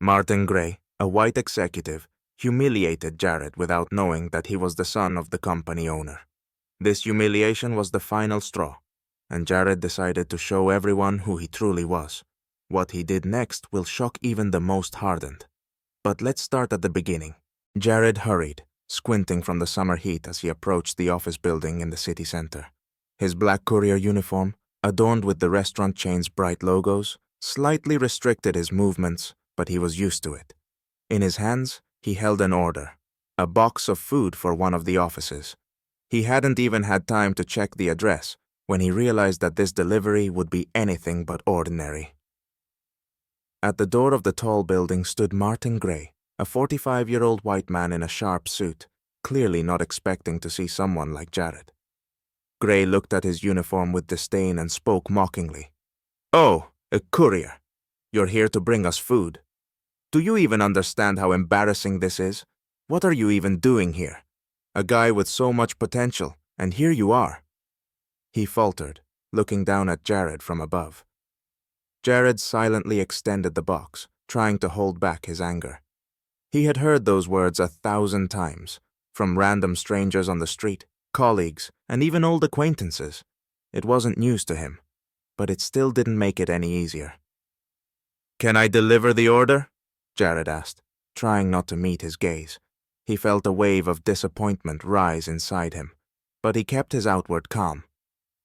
Martin Gray, a white executive, humiliated Jared without knowing that he was the son of the company owner. This humiliation was the final straw, and Jared decided to show everyone who he truly was. What he did next will shock even the most hardened. But let's start at the beginning. Jared hurried, squinting from the summer heat as he approached the office building in the city center. His black Courier uniform, adorned with the restaurant chain's bright logos, slightly restricted his movements, but he was used to it. In his hands, he held an order, a box of food for one of the offices. He hadn't even had time to check the address when he realized that this delivery would be anything but ordinary. At the door of the tall building stood Martin Gray, a 45-year-old white man in a sharp suit, clearly not expecting to see someone like Jared. Gray looked at his uniform with disdain and spoke mockingly. "Oh, a courier. You're here to bring us food. Do you even understand how embarrassing this is? What are you even doing here? A guy with so much potential, and here you are." He faltered, looking down at Jared from above. Jared silently extended the box, trying to hold back his anger. He had heard those words 1,000 times, from random strangers on the street, colleagues, and even old acquaintances. It wasn't news to him, but it still didn't make it any easier. "Can I deliver the order?" Jared asked, trying not to meet his gaze. He felt a wave of disappointment rise inside him, but he kept his outward calm.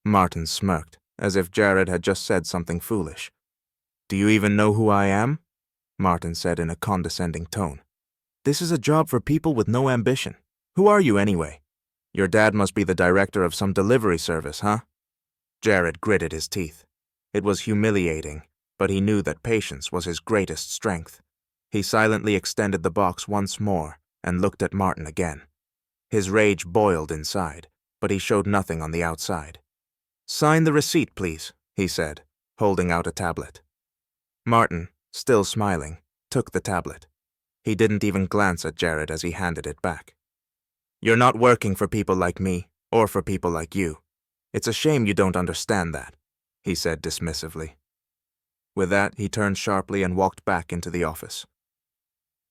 Martin smirked, as if Jared had just said something foolish. "Do you even know who I am?" Martin said in a condescending tone. "This is a job for people with no ambition. Who are you anyway? Your dad must be the director of some delivery service, huh?" Jared gritted his teeth. It was humiliating, but he knew that patience was his greatest strength. He silently extended the box once more and looked at Martin again. His rage boiled inside, but he showed nothing on the outside. "Sign the receipt, please," he said, holding out a tablet. Martin, still smiling, took the tablet. He didn't even glance at Jared as he handed it back. "You're not working for people like me, or for people like you. It's a shame you don't understand that," he said dismissively. With that, he turned sharply and walked back into the office.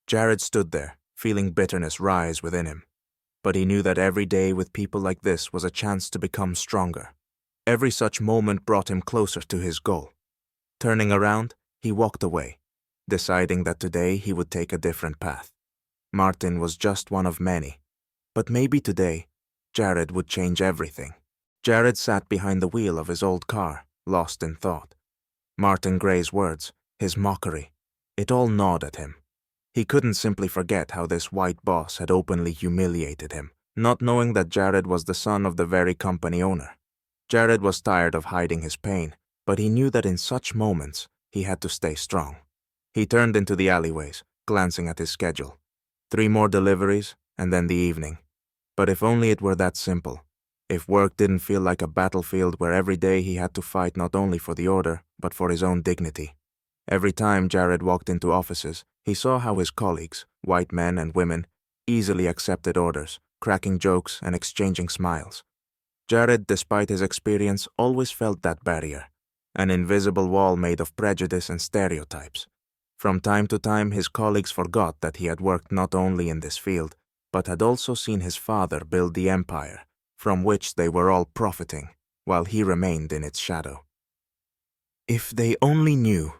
Jared stood there, feeling bitterness rise within him. But he knew that every day with people like this was a chance to become stronger. Every such moment brought him closer to his goal. Turning around, he walked away, deciding that today he would take a different path. Martin was just one of many. But maybe today, Jared would change everything. Jared sat behind the wheel of his old car, lost in thought. Martin Gray's words, his mockery, it all gnawed at him. He couldn't simply forget how this white boss had openly humiliated him, not knowing that Jared was the son of the very company owner. Jared was tired of hiding his pain, but he knew that in such moments, he had to stay strong. He turned into the alleyways, glancing at his schedule. 3 more deliveries, and then the evening. But if only it were that simple. If work didn't feel like a battlefield where every day he had to fight not only for the order, but for his own dignity. Every time Jared walked into offices, he saw how his colleagues, white men and women, easily accepted orders, cracking jokes and exchanging smiles. Jared, despite his experience, always felt that barrier, an invisible wall made of prejudice and stereotypes. From time to time, his colleagues forgot that he had worked not only in this field, but had also seen his father build the empire, from which they were all profiting, while he remained in its shadow. If they only knew,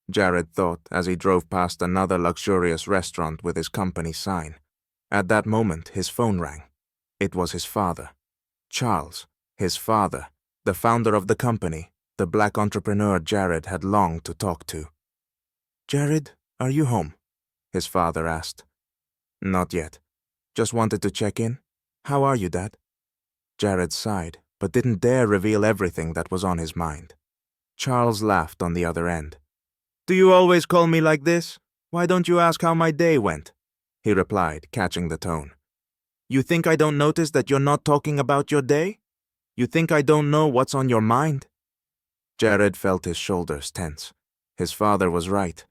Jared thought as he drove past another luxurious restaurant with his company sign. At that moment, his phone rang. It was his father. Charles, his father, the founder of the company, the black entrepreneur Jared had longed to talk to. "Jared, are you home?" his father asked. "Not yet. Just wanted to check in. How are you, Dad?" Jared sighed, but didn't dare reveal everything that was on his mind. Charles laughed on the other end. "Do you always call me like this? Why don't you ask how my day went?" he replied, catching the tone. "You think I don't notice that you're not talking about your day? You think I don't know what's on your mind?" Jared felt his shoulders tense. His father was right.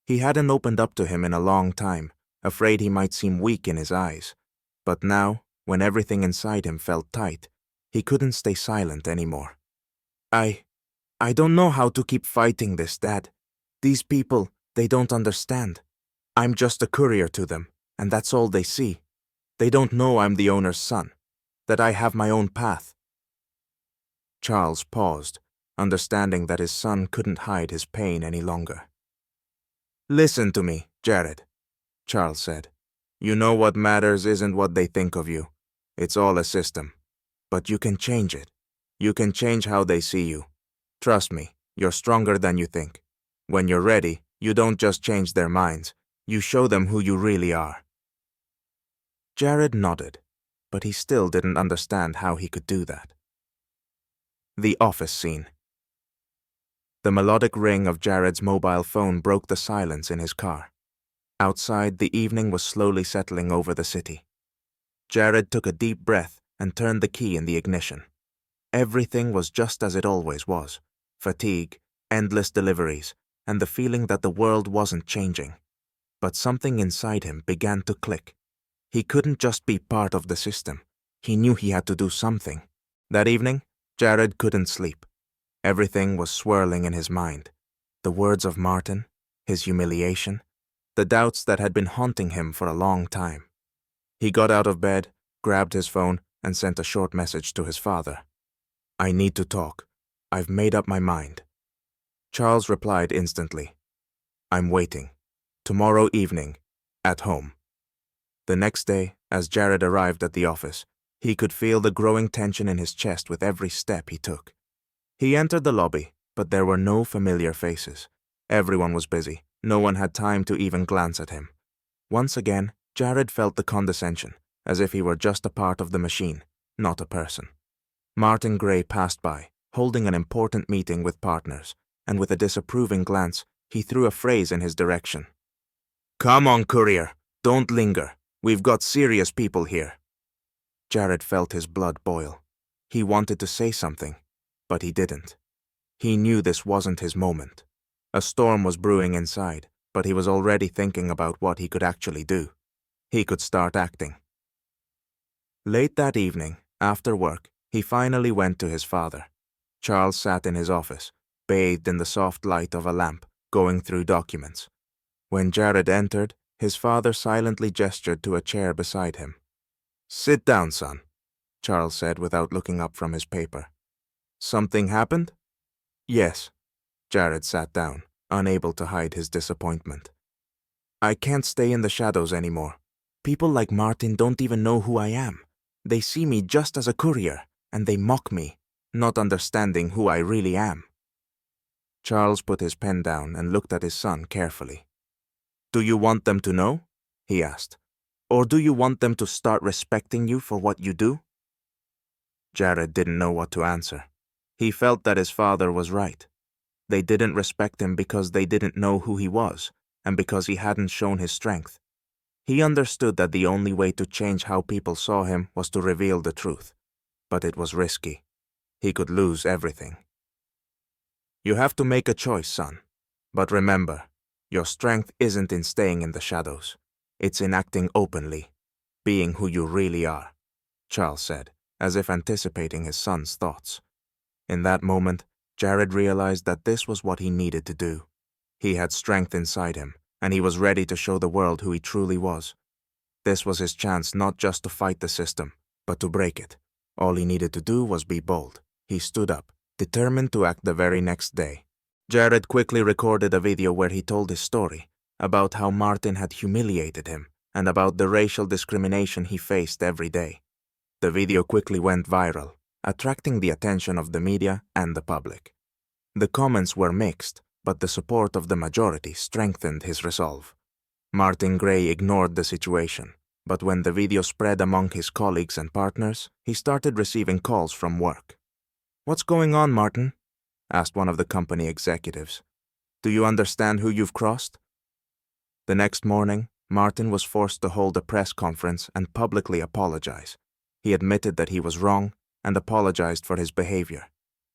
He hadn't opened up to him in a long time, afraid he might seem weak in his eyes. But now, when everything inside him felt tight, he couldn't stay silent anymore. I don't know how to keep fighting this, Dad. These people, they don't understand. I'm just a courier to them, and that's all they see. They don't know I'm the owner's son, that I have my own path." Charles paused, understanding that his son couldn't hide his pain any longer. "Listen to me, Jared," Charles said. "You know what matters isn't what they think of you. It's all a system. But you can change it. You can change how they see you. Trust me, you're stronger than you think. When you're ready, you don't just change their minds. You show them who you really are." Jared nodded, but he still didn't understand how he could do that. The office scene. The melodic ring of Jared's mobile phone broke the silence in his car. Outside, the evening was slowly settling over the city. Jared took a deep breath and turned the key in the ignition. Everything was just as it always was: fatigue, endless deliveries, and the feeling that the world wasn't changing. But something inside him began to click. He couldn't just be part of the system. He knew he had to do something. That evening, Jared couldn't sleep. Everything was swirling in his mind. The words of Martin, his humiliation, the doubts that had been haunting him for a long time. He got out of bed, grabbed his phone, and sent a short message to his father. "I need to talk. I've made up my mind." Charles replied instantly. "I'm waiting. Tomorrow evening, at home." The next day, as Jared arrived at the office, he could feel the growing tension in his chest with every step he took. He entered the lobby, but there were no familiar faces. Everyone was busy. No one had time to even glance at him. Once again, Jared felt the condescension, as if he were just a part of the machine, not a person. Martin Gray passed by, holding an important meeting with partners, and with a disapproving glance, he threw a phrase in his direction. "Come on, Courier, don't linger. We've got serious people here." Jared felt his blood boil. He wanted to say something, but he didn't. He knew this wasn't his moment. A storm was brewing inside, but he was already thinking about what he could actually do. He could start acting. Late that evening, after work, he finally went to his father. Charles sat in his office, bathed in the soft light of a lamp, going through documents. When Jared entered, his father silently gestured to a chair beside him. "Sit down, son," Charles said without looking up from his paper. "Something happened?" "Yes." Jared sat down, unable to hide his disappointment. "I can't stay in the shadows anymore. People like Martin don't even know who I am. They see me just as a courier, and they mock me, not understanding who I really am." Charles put his pen down and looked at his son carefully. "Do you want them to know?" he asked. "Or do you want them to start respecting you for what you do?" Jared didn't know what to answer. He felt that his father was right. They didn't respect him because they didn't know who he was, and because he hadn't shown his strength. He understood that the only way to change how people saw him was to reveal the truth. But it was risky. He could lose everything. "You have to make a choice, son. But remember, your strength isn't in staying in the shadows. It's in acting openly, being who you really are," Charles said, as if anticipating his son's thoughts. In that moment, Jared realized that this was what he needed to do. He had strength inside him, and he was ready to show the world who he truly was. This was his chance not just to fight the system, but to break it. All he needed to do was be bold. He stood up, determined to act the very next day. Jared quickly recorded a video where he told his story, about how Martin had humiliated him, and about the racial discrimination he faced every day. The video quickly went viral, attracting the attention of the media and the public. The comments were mixed, but the support of the majority strengthened his resolve. Martin Gray ignored the situation, but when the video spread among his colleagues and partners, he started receiving calls from work. "What's going on, Martin?" asked one of the company executives. "Do you understand who you've crossed?" The next morning, Martin was forced to hold a press conference and publicly apologize. He admitted that he was wrong and apologized for his behavior.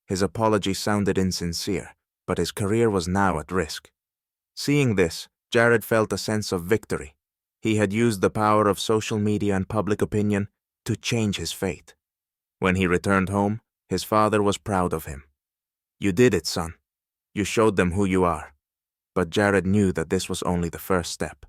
His apology sounded insincere, but his career was now at risk. Seeing this, Jared felt a sense of victory. He had used the power of social media and public opinion to change his fate. When he returned home, his father was proud of him. "You did it, son. You showed them who you are." But Jared knew that this was only the first step.